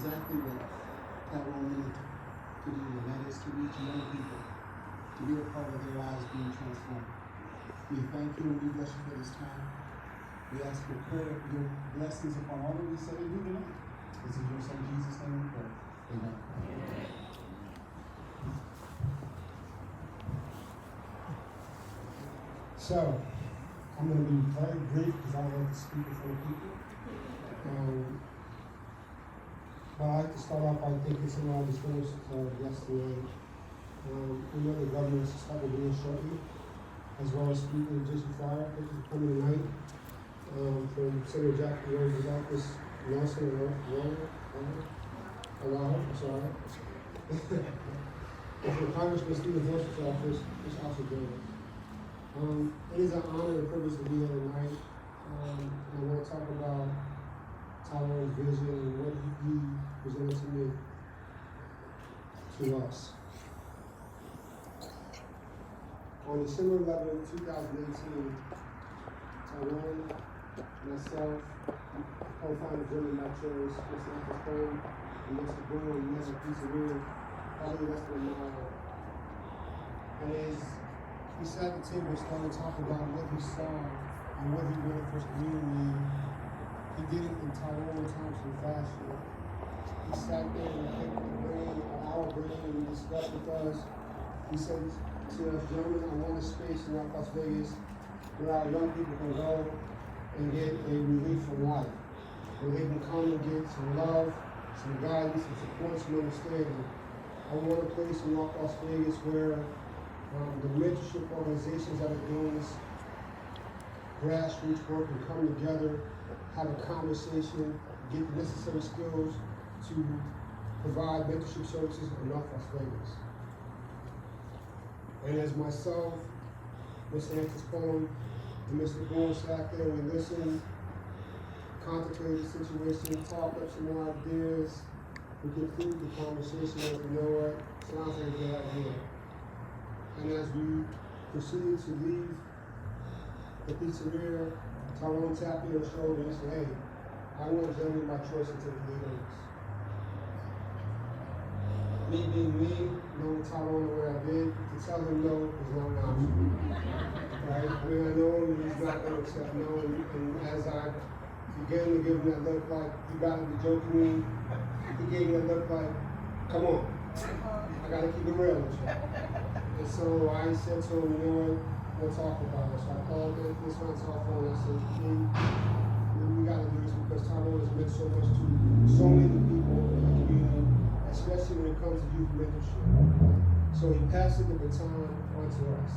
exactly what Tyrone wanted to do, and that is to reach young people, to be a part of their lives being transformed. We thank you and we bless you for this time. We ask for prayer, your blessings upon all that we say and do tonight. This is your son Jesus' name we pray. Amen. So, I'm going to be very brief because I like to speak before people. But I like to start off by thanking some of our disclosures yesterday. We know the government is starting to be shortly, as well as speaking of Jason Fire, which is coming tonight. From Senator Jackie Rose's office, Nelson Allow, I'm sorry. And from Congressman Stephen Hilton's office, it's also good. It is an honor and privilege to be here tonight. And I want to talk about Tyrone's vision and what he presented to me, to us. On December 11, 2018, Tyrone, myself, co-founder Jimmy Matros, Mr. Anthony Cole, and Mr. Boone, and Mr. Pizzeria, probably less than a mile. And as we sat at the table and started talking about what he saw and what he wanted for his community, he did it in Tyrone Thompson fashion. He sat there and picked the brain, our brain, and he discussed with us. He said to us, gentlemen, I want a space in Las Vegas where our young people can go and get a relief from life, where they can come and get some love, some guidance, some support, some understanding. I want a place in Las Vegas where the mentorship organizations that are doing this grassroots work can come together, have a conversation, get the necessary skills to provide mentorship services in North Las Vegas. And as myself, Mr. Anthony Cole, and Mr. Boone sat there, we listened, contemplated the situation, talked up some more ideas, we concluded the conversation and you know what, sounds like a good idea. And as we proceeded to leave the pizzeria, Tyrone tapped me on the shoulder and said, hey, I want to join my choice into the leaders. Me being me, knowing Tyrone the way I did, to tell him no is not an option. Right? I mean, I know him, he's not going to accept no, and as I began to give him that look like, you got to be joking me, he gave me that look like, come on, I got to keep it real with you. And so I said to him, you know what, we'll talk about it. So I called this man's cell phone and I said, hey, we got to do this because Tyrone has meant so much to so many people in the community, especially when it comes to youth mentorship. So he passed the baton on to us.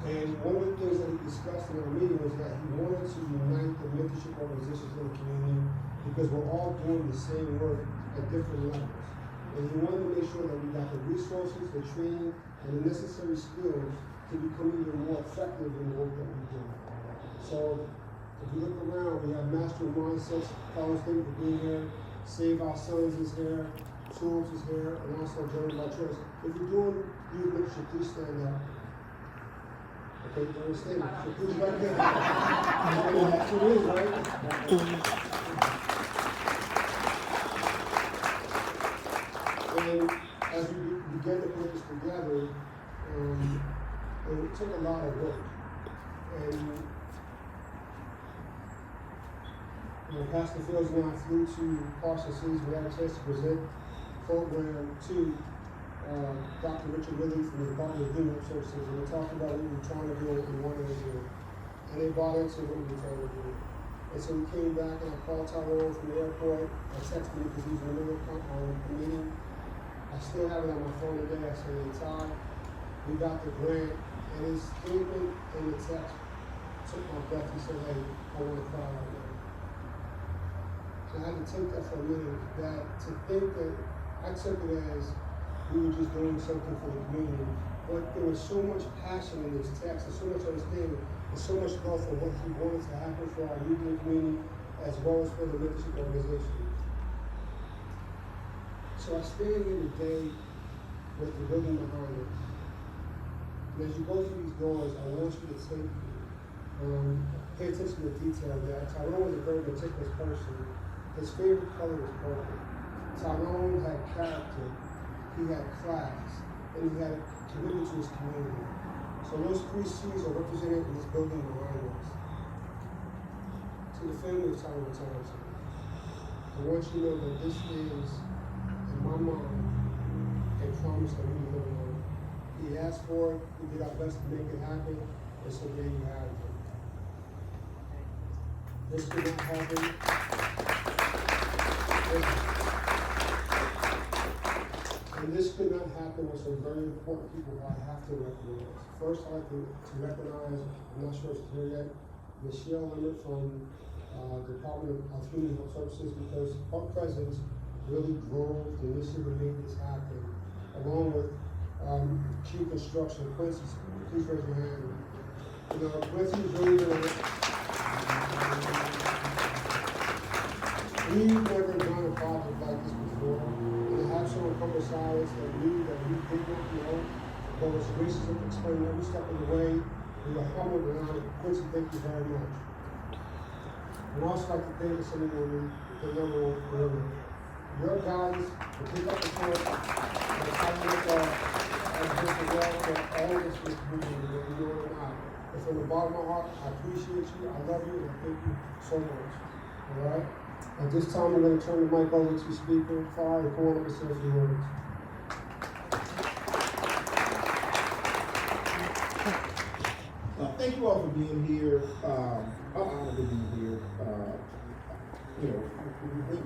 And one of the things that he discussed in our meeting was that he wanted to unite the mentorship organizations in the community because we're all doing the same work at different levels. And he wanted to make sure that we got the resources, the training, and the necessary skills to become even more effective in the work that we do. So if you look around, we have Master Mindsets, Carlos, thank you for being here. Save Our Sons is here, Tools is here, and also Journey by Choice. If you're doing youth mentorship, please stand up. Okay, you understand? So please right there. That's what it is, right? And as we began to put this together, it took a lot of work. And Pastor Fields and I flew to Carson Cities. We had a chance to present the program to Dr. Richard Willie from the Department of Human Services, and we talked about what we were trying to do and wanted to do. And they bought into what we were trying to do. And so we came back and I called Tyrone from the airport. I texted him because he was in the middle of a meeting. I still have it on my phone today. I said, hey, Ty, we got the grant. And his statement in the text took my breath. He said, hey, I want to cry right now. And I had to take that for a minute, to think that I took it as we were just doing something for the community. But there was so much passion in this text, and so much understanding, and so much love for what he wanted to happen for our youth community, as well as for the mentorship organization. So I stand here today with the building behind us. And as you go through these doors, I want you to pay attention to the detail that Tyrone was a very meticulous person. His favorite color was purple. Tyrone had character, he had class, and he had commitment to his community. So those three C's are represented in this building behind us. To the family of Tyrone Thompson, I want you to know that this is, in my mind, a promise that we live on. He asked for it, we did our best to make it happen, and so there you have it. This could not happen. And this could not happen with some very important people who I have to recognize. First, I'd like to recognize, I'm not sure if it's here yet, Michelle Leonard from the Department of Human Health Services, because her presence really drove the initiative and made this happen, along with Q Construction. Quincy, please raise your hand. You know, Quincy is really good. We've never done a project like this before. And to have someone come beside us that knew that we did not know, there was racism explaining every step of the way. We are humbled and honored. Quincy, thank you very much. I'd also like to thank the ceremony, the young women. Your guidance to pick up the torch and the fight has been the well for all of us in this community, whether you know it or not. And from the bottom of my heart, I appreciate you, I love you, and I thank you so much. All right? At this time, I'm going to turn the mic over to Speaker Farr and come on up and say a few words. Thank you all for being here. I'm honored to be here.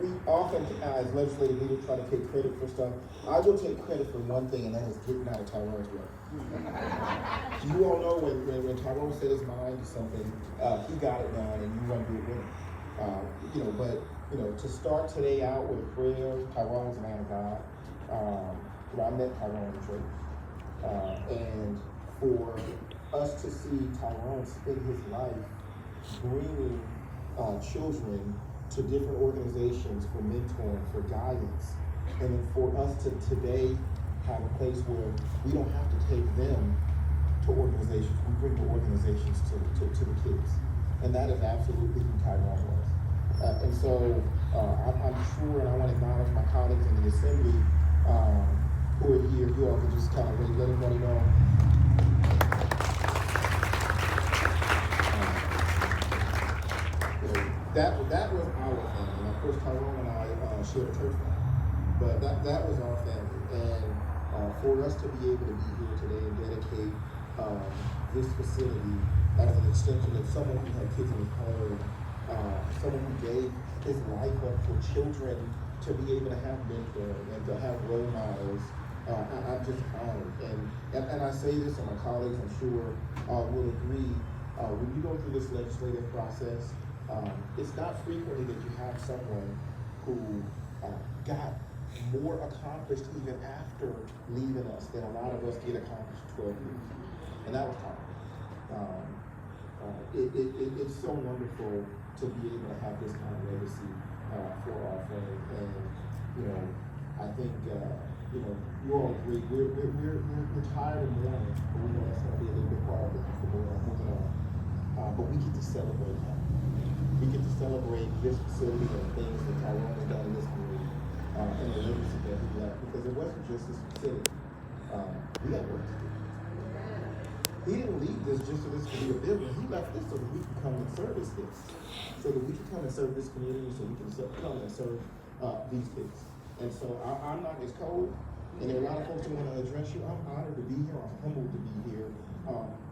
We often, as legislative leaders, try to take credit for stuff. I will take credit for one thing, and that is getting out of Tyrone's way. You all know when Tyrone said his mind to something, he got it done, and you want to do it with him. But to start today out with a prayer, Tyrone's a man of God. I met Tyrone in church, and for us to see Tyrone spend his life bringing children to different organizations for mentoring, for guidance, and then for us to today have a place where we don't have to take them to organizations, we bring the organizations to the kids. And that is absolutely who Tyrone was. And so I'm sure, and I want to acknowledge my colleagues in the assembly who are here. You all can just kind of let everybody know. That was our family. Of course, Tyrone and I shared a church family, but that was our family. And for us to be able to be here today and dedicate this facility as an extension of someone who had kids in his home, someone who gave his life up for children to be able to have mentoring and to have role models, I'm just honored. And I say this, and my colleagues, I'm sure, will agree. When you go through this legislative process, it's not frequently that you have someone who got more accomplished even after leaving us than a lot of us get accomplished 12 years. And that was hard. It's so wonderful to be able to have this kind of legacy for our family. And I think you all agree. We're tired of mourning, but we know that's going to be a little bit part of it for moving on. But we get to celebrate that. We get to celebrate this facility and the things that Tyrone has done in this community and the legacy that he left. Because it wasn't just this facility. We got work to do. He didn't leave this just so this could be a building. He left this so that we could come and service this. So that we could come and serve this community, so we can come and serve these kids. And so I'm not as cold, and there are a lot of folks who want to address you. I'm honored to be here. I'm humbled to be here.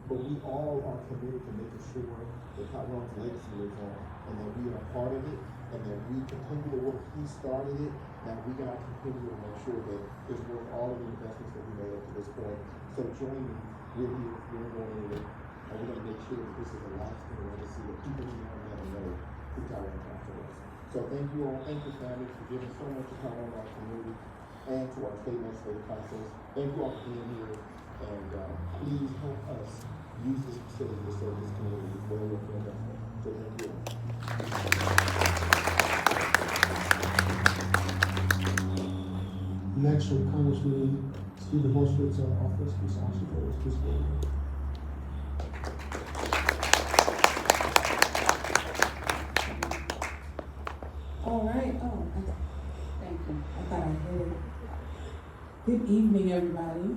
But we all are committed to making sure that Tyrone's legacy lives on, and that we are part of it, and that we continue the work he started it, and we got to continue to make sure that it's worth all of the investments that we made up to this point. So join me. We're here, we're going anywhere, and we're going to make sure that this is a lasting legacy that people who never know who Tyrone Thompson was. So thank you all, thank you family for giving so much to Tyrone, our community, and to our state legislative process. Thank you all for being here, and please help us use this facility to serve this community well with your investment. So thank you all. Next, from Congressman Stephen Horsford's office, Ms. Ashley Rose, please go ahead. All right. Oh, thank you. I thought I heard it. Good evening, everybody.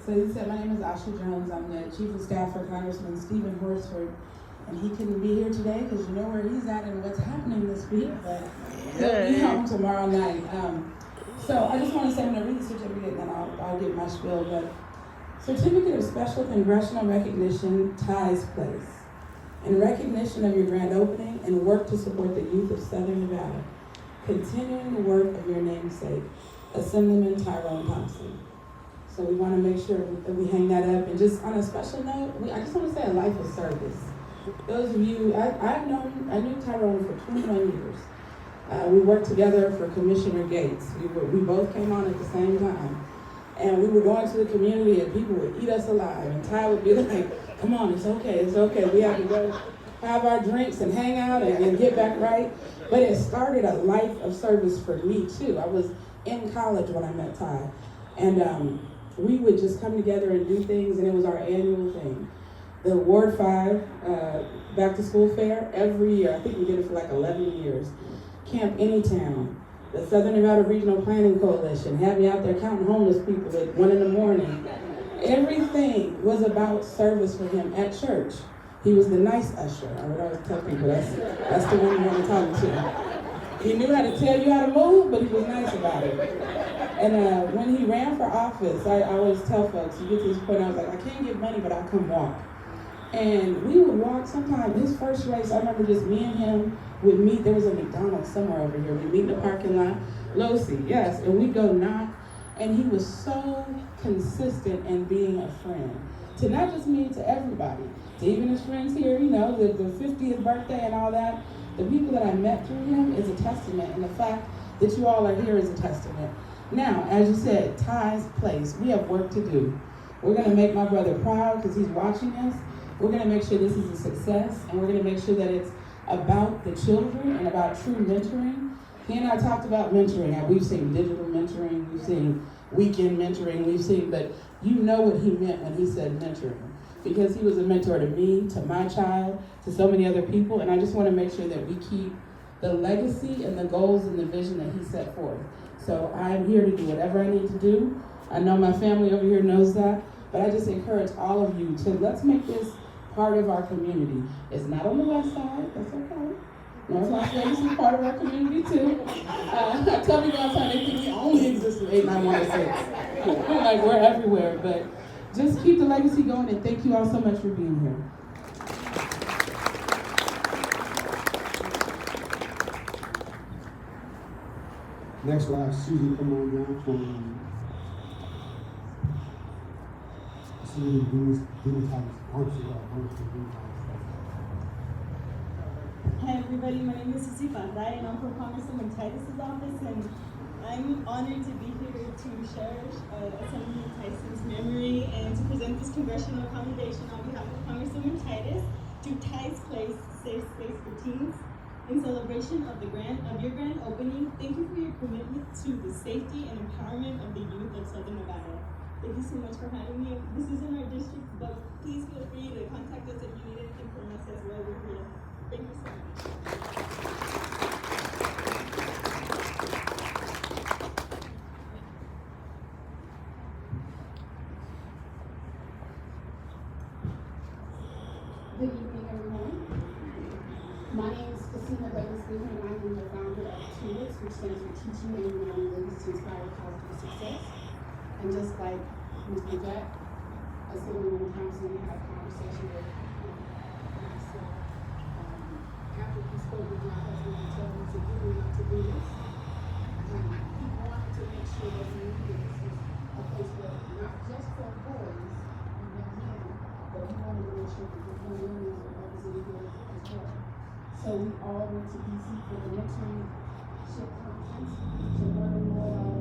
So you said my name is Asha Jones. I'm the Chief of Staff for Congressman Stephen Horsford. And he couldn't be here today because you know where he's at and what's happening this week. But he'll be home tomorrow night. So I just want to say I'm going to read the certificate and then I'll give my spiel. But Certificate of Special Congressional Recognition ties place. In recognition of your grand opening and work to support the youth of Southern Nevada, continuing the work of your namesake, Assemblyman Tyrone Thompson. So we want to make sure that we hang that up. And just on a special note, I just want to say a life of service. Those of you, I knew Tyrone for 21 years. We worked together for Commissioner Gates. We both came on at the same time. And we were going to the community and people would eat us alive. And Ty would be like, come on, it's okay. We have to go have our drinks and hang out and get back right. But it started a life of service for me too. I was in college when I met Ty. And we would just come together and do things, and it was our annual thing. The Ward 5 back to school fair, every year, I think we did it for like 11 years. Camp Anytown, the Southern Nevada Regional Planning Coalition had me out there counting homeless people at 1 a.m. Everything was about service for him at church. He was the nice usher. I would always tell people that's the one you want to talk to. He knew how to tell you how to move, but he was nice about it. And when he ran for office, I always tell folks, you get to this point, I was like, I can't give money, but I'll come walk. And we would walk sometime. His first race, I remember just me and him would meet. There was a McDonald's somewhere over here. We'd meet in the parking lot. Losi, yes. And we'd go knock. And he was so consistent in being a friend. To not just me, to everybody. To even his friends here, you know, the 50th birthday and all that. The people that I met through him is a testament. And the fact that you all are here is a testament. Now, as you said, Ty's place. We have work to do. We're going to make my brother proud because he's watching us. We're going to make sure this is a success, and we're going to make sure that it's about the children and about true mentoring. He and I talked about mentoring. Now, we've seen digital mentoring, we've seen weekend mentoring, but you know what he meant when he said mentoring, because he was a mentor to me, to my child, to so many other people, and I just want to make sure that we keep the legacy and the goals and the vision that he set forth. So I'm here to do whatever I need to do. I know my family over here knows that, but I just encourage all of you to let's make this part of our community. It's not on the west side, that's okay. North Las Vegas is part of our community too. I tell people all the time, they think we only exist in 89106. Like we're everywhere, but just keep the legacy going, and thank you all so much for being here. Next, we'll have Susie come on down from Susie Dematitis. Hi everybody, my name is Susie Bandai and I'm from Congressman Titus's office, and I'm honored to be here to share Assemblyman Tyson's memory and to present this congressional commendation on behalf of Congresswoman Titus to Ty's Place Safe Space for Teens. In celebration of your grand opening, thank you for your commitment to the safety and empowerment of the youth of Southern Nevada. Thank you so much for having me. This isn't our district, but please feel free to contact us if you need anything from us as well. We're here. Thank you so much. Good evening, everyone. My name is Christina Douglas-Newman, and I am the founder of TULIPS, which stands for Teaching and Uniting Leaders to Inspire Positive Success. And just like Mr. Jack, Assemblywoman Thompson, we had a conversation with myself after he spoke with my husband and told me to do not to do this. He wanted to make sure that we knew that this was a place where not just for boys and young men, but we wanted to make sure that the young women were represented here as well. So we all went to DC for the mentorship conference to learn more about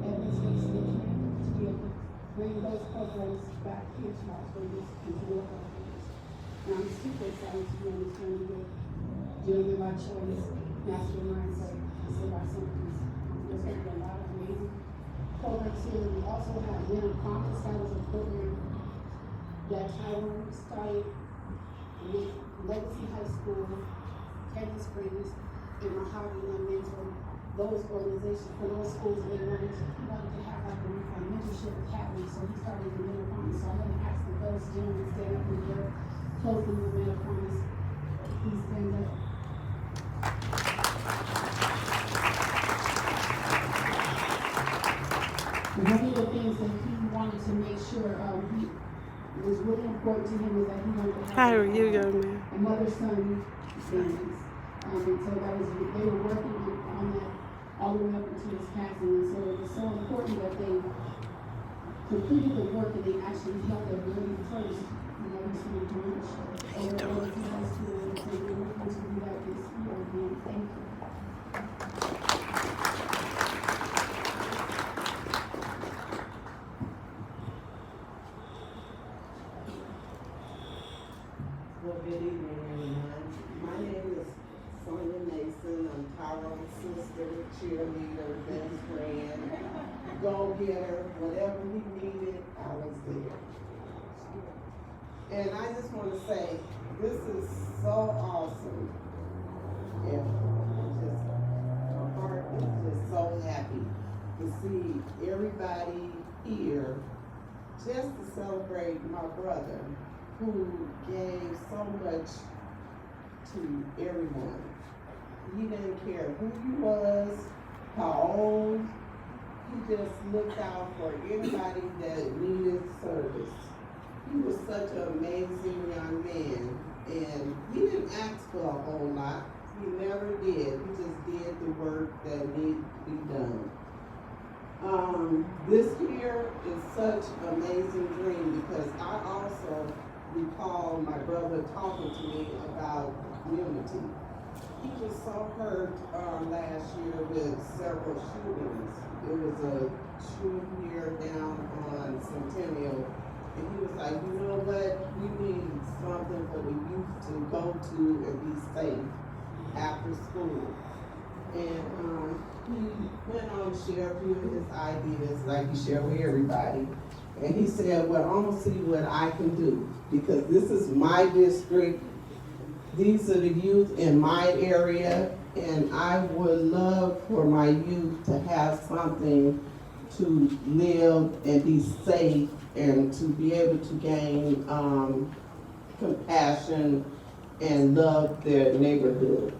evidence-based mentoring to be able to bring those programs back here to Las Vegas and to work on things. And I'm super excited to be on this journey with Gentlemen by Choice, Master Mindset, and Save Our Symptoms. There's going to be a lot of amazing programs here. We also have Men of Promise. That was a program that Tyrone started with Legacy High School, Candy Springs, and Mojave, and I mentor those organizations for those schools. They wanted to have like a mentorship academy, so he started the Men of Promise. So I'm going to ask that those gentlemen stand up and work closely with Men of Promise. Please stand up. One of the things that he wanted to make sure was really important to him was that he wanted to have How are you, young man? a mother-son families. And so that was, they were working on that all the way up until his passing. And so it was so important that they completed the work and they actually held their very first mother-son brunch over at the high school. And so we're looking to do that this year again. Thank you. Well, good evening, everyone. My name is Sonia Mason. I'm Tyrone's sister, cheerleader, best friend, go-getter, whatever he needed, I was there. And I just want to say, this is so awesome. And just, my heart is just so happy to see everybody here just to celebrate my brother, who gave so much to everyone. He didn't care who he was, how old, he just looked out for anybody that needed service. He was such an amazing young man, and he didn't ask for a whole lot. He never did. He just did the work that needed to be done. This here is such an amazing dream because I also recall my brother talking to me about community. He was so hurt last year with several shootings. It was a shooting here down on Centennial, and he was like, you know what, we need something for the youth to go to and be safe after school. And he went on to share a few of his ideas like he shared with everybody. And he said, well, I'm gonna see what I can do because this is my district. These are the youth in my area, and I would love for my youth to have something to live and be safe and to be able to gain compassion and love their neighborhood.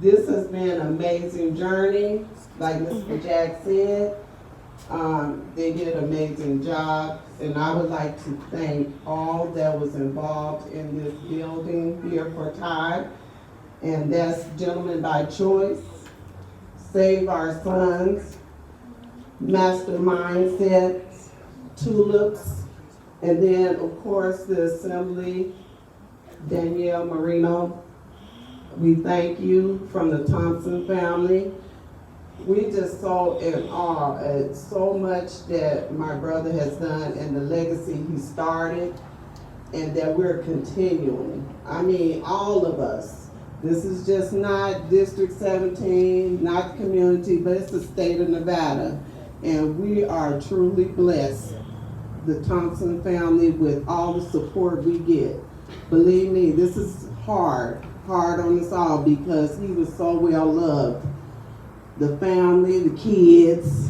This has been an amazing journey, like Mr. Jack said. They did an amazing job, and I would like to thank all that was involved in this building here for Tide, and that's Gentlemen by Choice, Save Our Sons, Master Mindsets, Tulips, and then of course the Assembly, Danielle Marino. We thank you from the Thompson family. We just so in awe at so much that my brother has done and the legacy he started and that we're continuing. I mean, all of us. This is just not District 17, not the community, but it's the state of Nevada. And we are truly blessed, the Thompson family, with all the support we get. Believe me, this is hard on us all because he was so well loved. The family, the kids,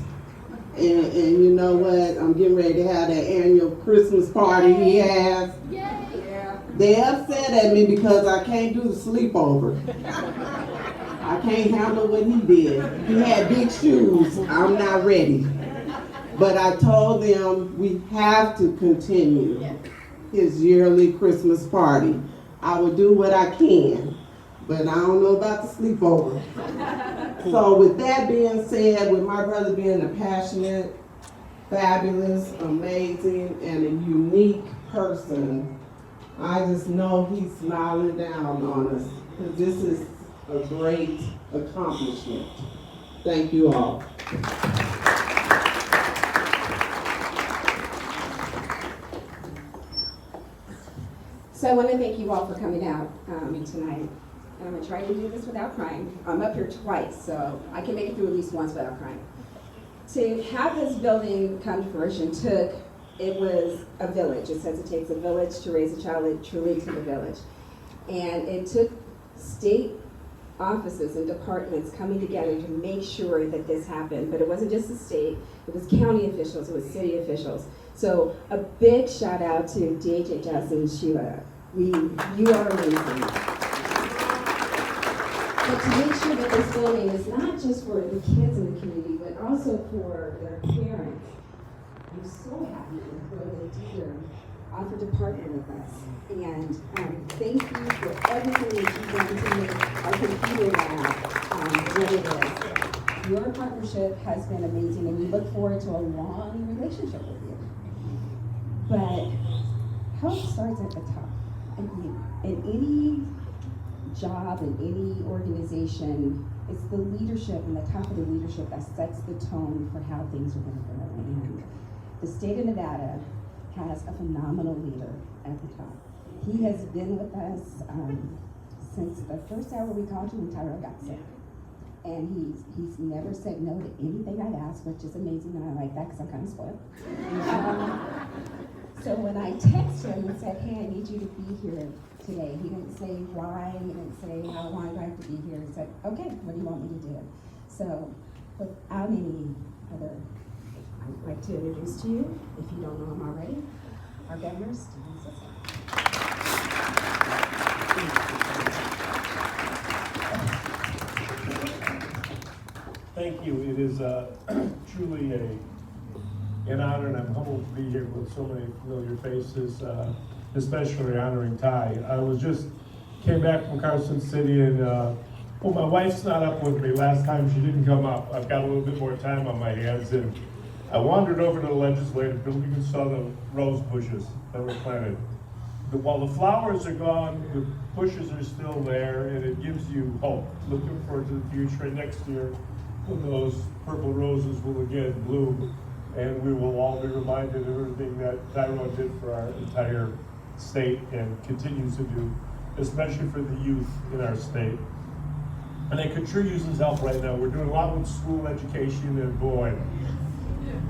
and you know what? I'm getting ready to have that annual Christmas party he has. Yeah. They upset at me because I can't do the sleepover. I can't handle what he did. He had big shoes. I'm not ready. But I told them we have to continue his yearly Christmas party. I will do what I can, but I don't know about the sleepover. So with that being said, with my brother being a passionate, fabulous, amazing, and a unique person, I just know he's smiling down on us, because this is a great accomplishment. Thank you all. So I want to thank you all for coming out tonight. And I'm going to try to do this without crying. I'm up here twice, so I can make it through at least once without crying. To have this building come to fruition it was a village. It says it takes a village to raise a child. It truly took a village. And it took state offices and departments coming together to make sure that this happened. But it wasn't just the state, it was county officials, it was city officials. So a big shout out to DHHS and Sheila. You are amazing. But to make sure that this building is not just for the kids in the community, but also for their parents. I'm so happy to throw the teacher off a department with us. And thank you for everything that you've done to make our computer lab what it is. Your partnership has been amazing, and we look forward to a long relationship with you. But help starts at the top. In any job, in any organization, it's the leadership and the top of the leadership that sets the tone for how things are going to go. And the state of Nevada has a phenomenal leader at the top. He has been with us since the first hour we called you when Tyrell got sick. And he's never said no to anything I've asked, which is amazing, and I like that because I'm kind of spoiled. So when I texted him and said, hey, I need you to be here today, he didn't say why, he didn't say how long do I have to be here. He said, okay, what do you want me to do? So without any other, I'd like to introduce to you, if you don't know him already, our governor, Stephen Sisson. Thank you. It is truly an honor, and I'm humbled to be here with so many familiar faces, especially honoring Ty. Came back from Carson City, and well, my wife's not up with me. Last time she didn't come up. I've got a little bit more time on my hands, and I wandered over to the legislative building and saw the rose bushes that were planted. While the flowers are gone, the bushes are still there, and it gives you hope. Looking forward to the future. And next year, when those purple roses will again bloom, and we will all be reminded of everything that Tyrone did for our entire state and continues to do, especially for the youth in our state. And I could sure use his help right now. We're doing a lot with school education, and boy,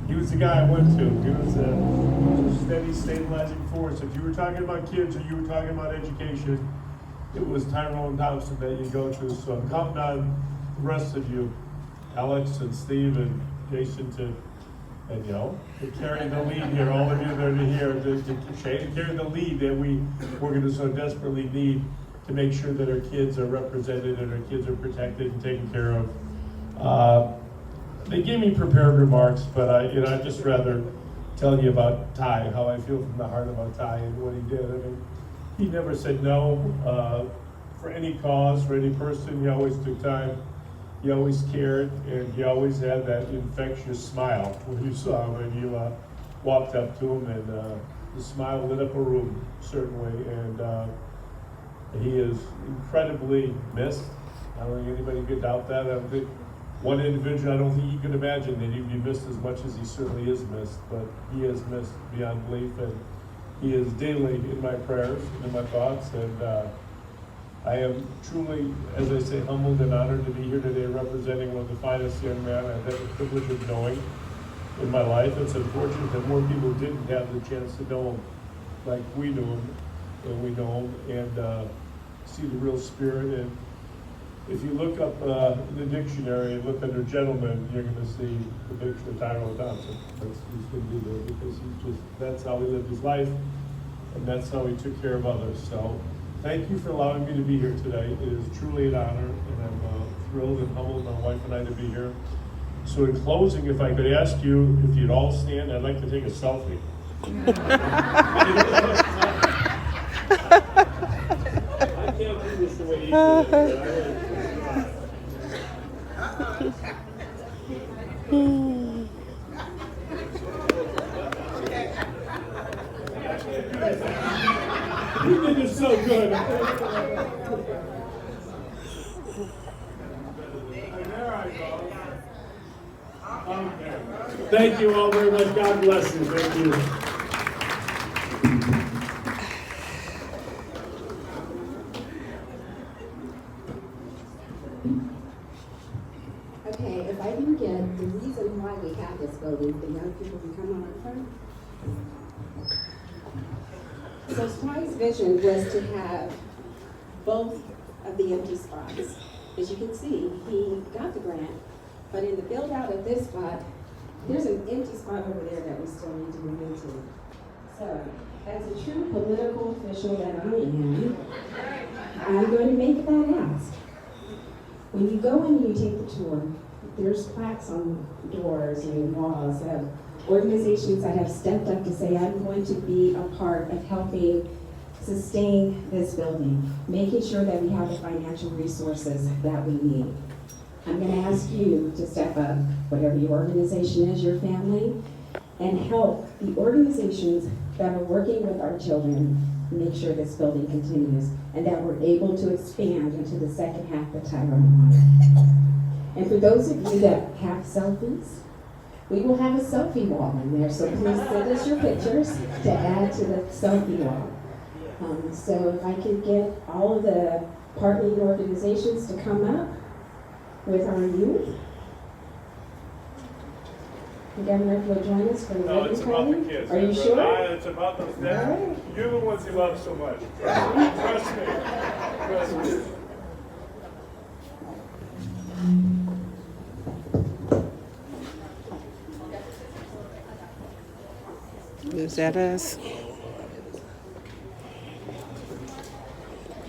he was the guy I went to. He was a steady, stabilizing force. If you were talking about kids or you were talking about education, it was Tyrone Thompson that you go to. So I'm counting on the rest of you, Alex and Steve and Jason, to carry the lead here. All of you that are here to carry the lead that we're going to so desperately need to make sure that our kids are represented and our kids are protected and taken care of. They gave me prepared remarks, but I'd just rather tell you about Ty, how I feel from the heart about Ty and what he did. I mean, he never said no for any cause, for any person. He always took time. He always cared, and he always had that infectious smile when you saw him, when you walked up to him, and the smile lit up a room, certainly. And he is incredibly missed. I don't think anybody could doubt that. I don't think one individual, I don't think you can imagine that he'd be missed as much as he certainly is missed, but he is missed beyond belief, and he is daily in my prayers and in my thoughts, and I am truly, as I say, humbled and honored to be here today representing one of the finest young men I've had the privilege of knowing in my life. It's unfortunate that more people didn't have the chance to know him like we knew him, and we know him, and see the real spirit. And if you look up in the dictionary and look under gentleman, you're going to see the picture of Tyrone Thompson. He's going to be there because that's how he lived his life, and that's how he took care of others. So thank you for allowing me to be here today. It is truly an honor, and I'm thrilled and humbled, my wife and I, to be here. So in closing, if I could ask you, if you'd all stand, I'd like to take a selfie. I can't do this the way you did it. You did this so good. Okay. Thank you all very much. God bless you. Thank you. Okay, if I can get the reason why we have this building, the young people can come on up front. So Ty's vision was to have both of the empty spots. As you can see, he got the grant, but in the build out of this spot, there's an empty spot over there that we still need to move into. So, as a true political official that I am, I'm going to make that ask. When you go in and you take the tour, there's plaques on doors and walls of organizations that have stepped up to say, I'm going to be a part of helping sustain this building, making sure that we have the financial resources that we need. I'm going to ask you to step up, whatever your organization is, your family, and help the organizations that are working with our children make sure this building continues and that we're able to expand into the second half of Tyrone. And for those of you that have selfies, we will have a selfie wall in there, so please send us your pictures to add to the selfie wall. So if I could get all of the partnering organizations to come up with our youth. The governor will join us for the No, ribbon it's about the cutting. kids. Are you sure? It's about those. All right. You're the ones he loves so much. Trust me. Trust me. Is that us?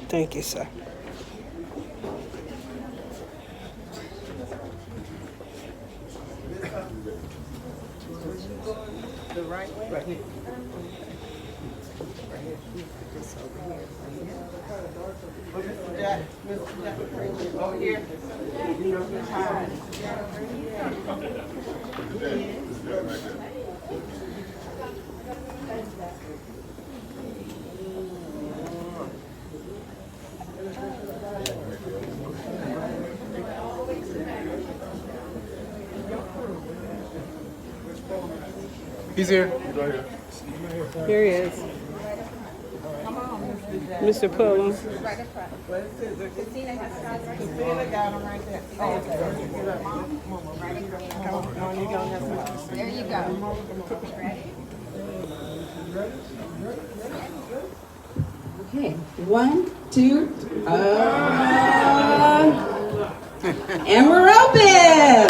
Thank you, sir. The right way? Right here. Right here. Just over here. Mr. Jack, over here. Hi. He's here. Here he is. Mr. Pullum. There you go. Okay, 1, 2, and we're open.